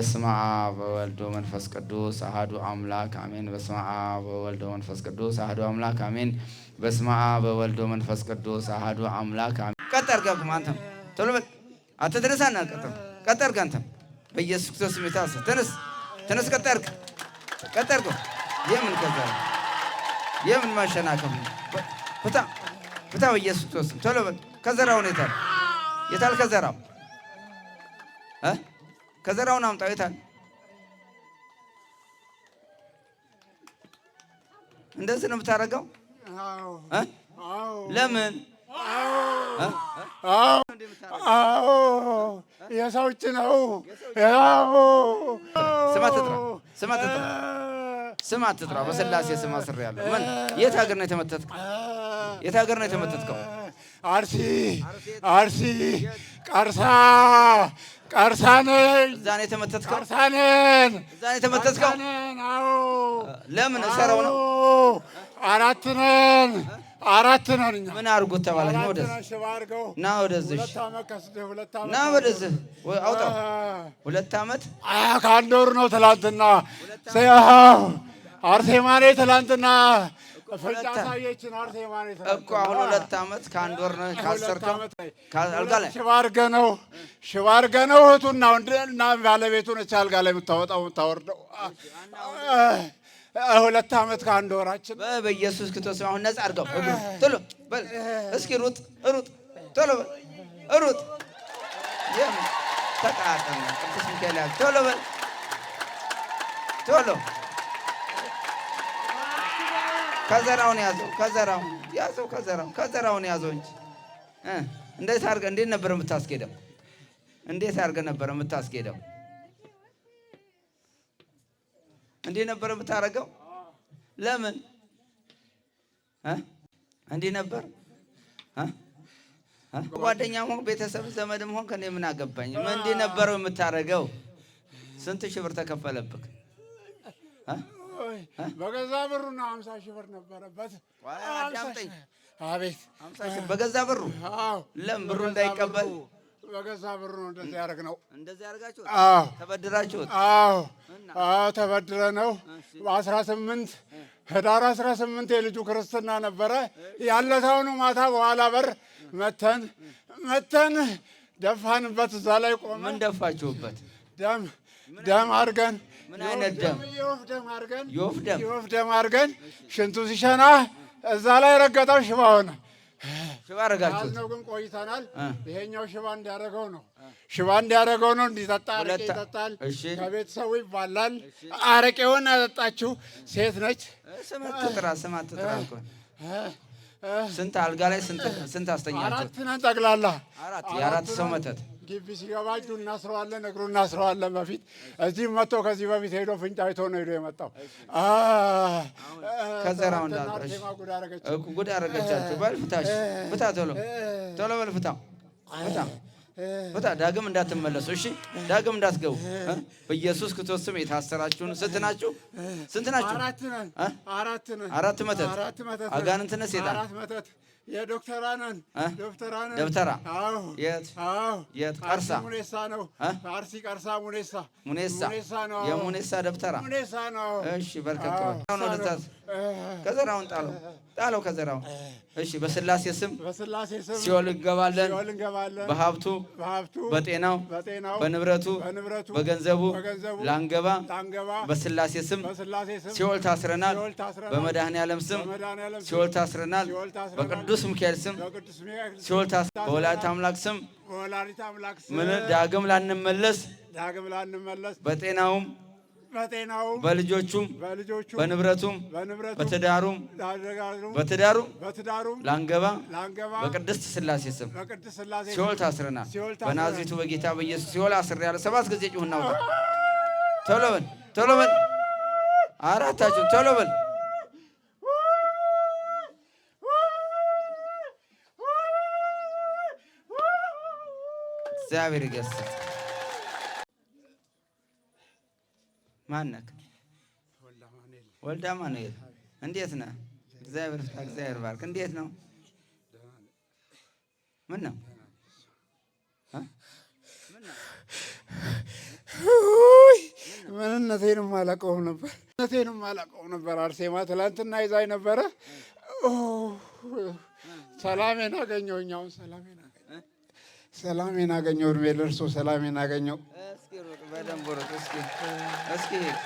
በስመ አብ ወወልድ ወመንፈስ ቅዱስ አሐዱ አምላክ አሜን። በስመ አብ ወወልድ ወመንፈስ ቅዱስ አሐዱ አምላክ አሜን። በስመ አብ ወወልድ ወመንፈስ ቅዱስ አሐዱ አምላክ አሜን። ቀጠር ጋር አንተም ቶሎ በል አትድረሳና ቀጠር ጋር አንተም በኢየሱስ ክርስቶስ ስም ታሰ ተነስ ቀጠር የምን ከዘራ የምን ማሸናከም ፍታ በኢየሱስ ክርስቶስ ቶሎ በል ከዘራው ነው የታል ከዘራው ከዘራውን አምጣው የታል እንደዚህ ነው የምታረጋው ለምን የሰው እጅ ነው ስም አትጥራ በስላሴ ስም አስሬያለሁ ምን የት ሀገር ነው የተመተትከው አርሲ ቀርሳን እዛ ነው የተመተትከው ለምን ሰራው ነው አራት ነን እኛ ምን አድርጎት ተባለ ወደዚህ አውጣው 2 ዓመት ከአንድ ወር ነው ትላንትና አርሴማ ነኝ ትላንትና ፍልጫ ሳየችን አርሴማ ነኝ እኮ አሁን 2 ዓመት ከአንድ ወር ነው ካሰርከው አልጋ ላይ ሽባ አድርገህ ነው እህቱና ወንድና ባለቤቱ ነች አልጋ ላይ የምታወጣው የምታወርደው 2 ዓመት ከአንድ ወራችን በኢየሱስ ክርስቶስ አሁን ነፃ አድርገው ቶሎ በል እስኪ ሩጥ ቶሎ በል ሩጥ ተቃጠለ ቅዱስ ሚካኤል ቶሎ በል ቶሎ ከዘራውን ያዘው እንጂ እንዴት ነበር የምታስኬደው እንዴት ነበር የምታስኬደው እንዴ ነበር የምታረገው ለምን እንዴ ነበር ጓደኛም ሆን ቤተሰብ ዘመድም ሆን ከኔ ምን አገባኝ ምን እንዴ ነበር የምታረገው ስንት ሺህ ብር ተከፈለብክ በገዛ ብሩና 50 ሺህ ብር ነበረበት አቤት 50 ሺህ በገዛ ብሩ ለምን ብሩ እንዳይቀበል በገዛ ብሩ ነው እንደዚህ ያደረግነው እንደዚህ ያደርጋችሁት ተበድራችሁት ተበድረነው በ18 ህዳር 18 የልጁ ክርስትና ነበረ ያለታውኑ ማታ በኋላ በር መተን ደፋንበት እዛ ላይ ቆመ ምን ደፋችሁበት ደም አድርገን ምን አይነት ደም የወፍ ደም አድርገን ሽንቱ ሲሸና እዛ ላይ ረገጠው ሽባ ሆነ ሽባ አረጋችሁት ነው ግን ቆይተናል ይሄኛው ሽባ እንዲያረገው ነው እንዲጠጣ አረቄ ይጠጣል ከቤተሰቡ ይባላል አረቄውን ያጠጣችው ሴት ነች ስም አትጥራ ስንት አልጋ ላይ ስንት አስተኛችሁ 4 ነን ጠቅላላ የአራት ሰው መተት ግቢ ሲገባ እጁን እናስረዋለን እግሩን እናስረዋለን በፊት እዚህም መጥቶ ከዚህ በፊት ሄዶ ፍንጫ አይቶ ነው ሄዶ የመጣው ከዘራው ጉድ አረገቻችሁ በል ፍታ ቶሎ በል ፍታ ዳግም እንዳትመለሱ እሺ ዳግም እንዳትገቡ በኢየሱስ ክርስቶስ ስም የታሰራችሁን ስንት ናችሁ አራት መተት አጋንንት ነህ ሴጣን የዶክተራነን ደብተራ የት ቀርሳ ሙኔሳ ነው አርሲ ቀርሳ ሙኔሳ ነው የሙኔሳ ደብተራ ሙኔሳ ነው እሺ በርከክ ከዘራውን ጣለው ከዘራውን እሺ በስላሴ ስም ሲኦል እንገባለን በሀብቱ በጤናው በንብረቱ በገንዘቡ ላንገባ በስላሴ ስም ሲኦል ታስረናል በመድኃኔዓለም ስም ሲኦል ታስረናል በቅዱስ ሚካኤል ስም ሲኦል ታስረናል በወላዲተ አምላክ ስም ምን ዳግም ላንመለስ በጤናውም በልጆቹም በንብረቱም በትዳሩም ላንገባ በቅድስት ስላሴ ስም ሲኦል ታስረናል በናዝሬቱ በጌታ በኢየሱስ ሲኦል አስሬያለሁ 7 ጊዜ ጩኹና ውጣ ቶሎ በል አራታችሁ ቶሎ በል እግዚአብሔር ይገስጽ ማነክ ወልደ አማኑኤል እንዴት ነህ እግዚአብሔር ባርክ እንዴት ነው ምን ነው ምንነቴንም አላውቀውም ነበር። አርሴማ ትላንትና ይዛኝ ነበረ። ሰላሜን አገኘሁኝ። አሁን ሰላሜን አገኘሁ። እድሜ ደርሶ ሰላሜን አገኘሁ። እስኪ ሩጥ በደንብ ሩጥ። እስኪ ሂድ።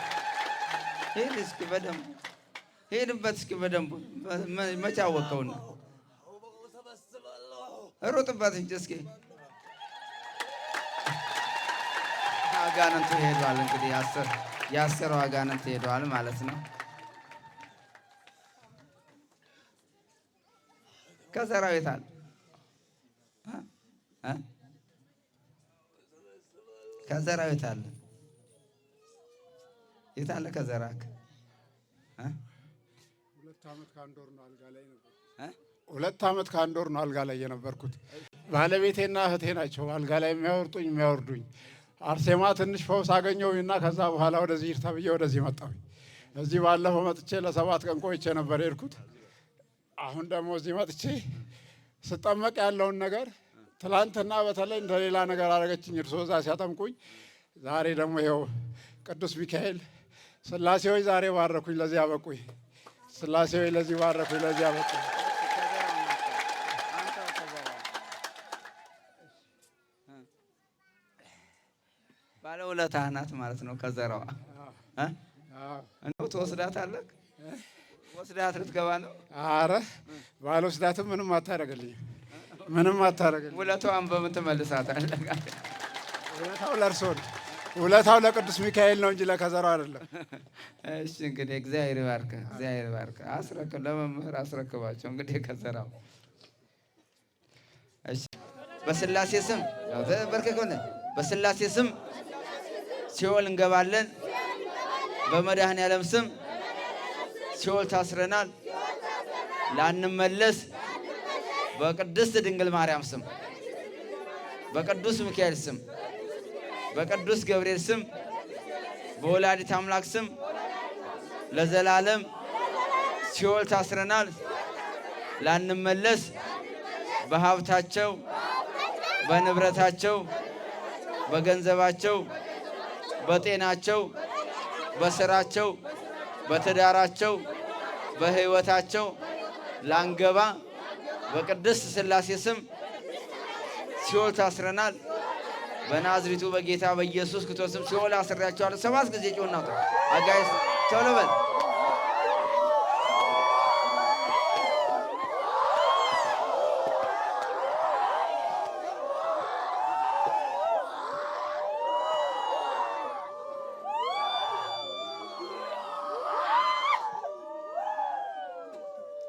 እስኪ በደንብ ሂድበት። እስኪ በደንብ መቼ አወቀውና ሩጥበት እንጂ እስኪ አጋንንቱ ሄዷል። እንግዲህ ያሰረው አጋንንት ሄዷል ማለት ነው። ከሰራዊት አለ ከዘራዊት አለ የት አለ? ከዘራክ 2 ዓመት ከአንድ ወር ነው አልጋ ላይ ነበር። 2 ዓመት ከአንድ ወር ነው አልጋ ላይ የነበርኩት። ባለቤቴና እህቴ ናቸው አልጋ ላይ የሚያወርዱኝ። አርሴማ ትንሽ ፈውስ አገኘሁኝና ከዛ በኋላ ወደዚህ ሂድ ተብዬ ወደዚህ መጣሁኝ። እዚህ ባለፈው መጥቼ ለ7 ቀን ቆይቼ ነበር የሄድኩት። አሁን ደግሞ እዚህ መጥቼ ስጠመቅ ያለውን ነገር ትላንትና በተለይ እንደሌላ ነገር አደረገችኝ። እርሶ እዛ ሲያጠምቁኝ፣ ዛሬ ደግሞ ይኸው ቅዱስ ሚካኤል ስላሴዎች ዛሬ ባረኩኝ፣ ለዚህ አበቁኝ። ስላሴዎች ለዚህ ባረኩኝ፣ ለዚህ አበቁኝ። ባለውለታህ ናት ማለት ነው። ከዘራዋ እንደው ትወስዳታለህ? ወስዳት ልትገባ ነው? ኧረ ባልወስዳትም ምንም አታደርግልኝም። ውለታዋን በምን ትመልሳታለህ? ውለታው ለእርሶ ነው። ውለታው ለቅዱስ ሚካኤል ነው እንጂ ለከዘራው አይደለም። እሺ እንግዲህ እግዚአብሔር ይባርክ። ለመምህር አስረክባቸው እንግዲህ ከዘራው። እሺ በስላሴ ስም በስላሴ ስም ሲኦል እንገባለን። በመድኃኔዓለም ስም ሲኦል ታስረናል ላንመለስ። በቅድስት ድንግል ማርያም ስም፣ በቅዱስ ሚካኤል ስም፣ በቅዱስ ገብርኤል ስም፣ በወላዲት አምላክ ስም ለዘላለም ሲኦል ታስረናል ላንመለስ። በሀብታቸው፣ በንብረታቸው፣ በገንዘባቸው፣ በጤናቸው፣ በስራቸው፣ በትዳራቸው፣ በሕይወታቸው ላንገባ በቅድስት ሥላሴ ስም ሲኦል ታስረናል። በናዝሪቱ በጌታ በኢየሱስ ክርስቶስ ስም ሲኦል አስሬያቸዋለሁ። 7 ጊዜ ጮና አጋይስ ቶሎ በል።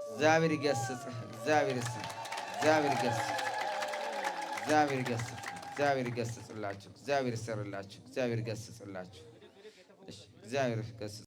እግዚአብሔር ይገስጽ። እግዚአብሔር ይገስጽላችሁ። እግዚአብሔር ይሰርላችሁ። እግዚአብሔር ይገስጽላችሁ። እግዚአብሔር ይገስጽ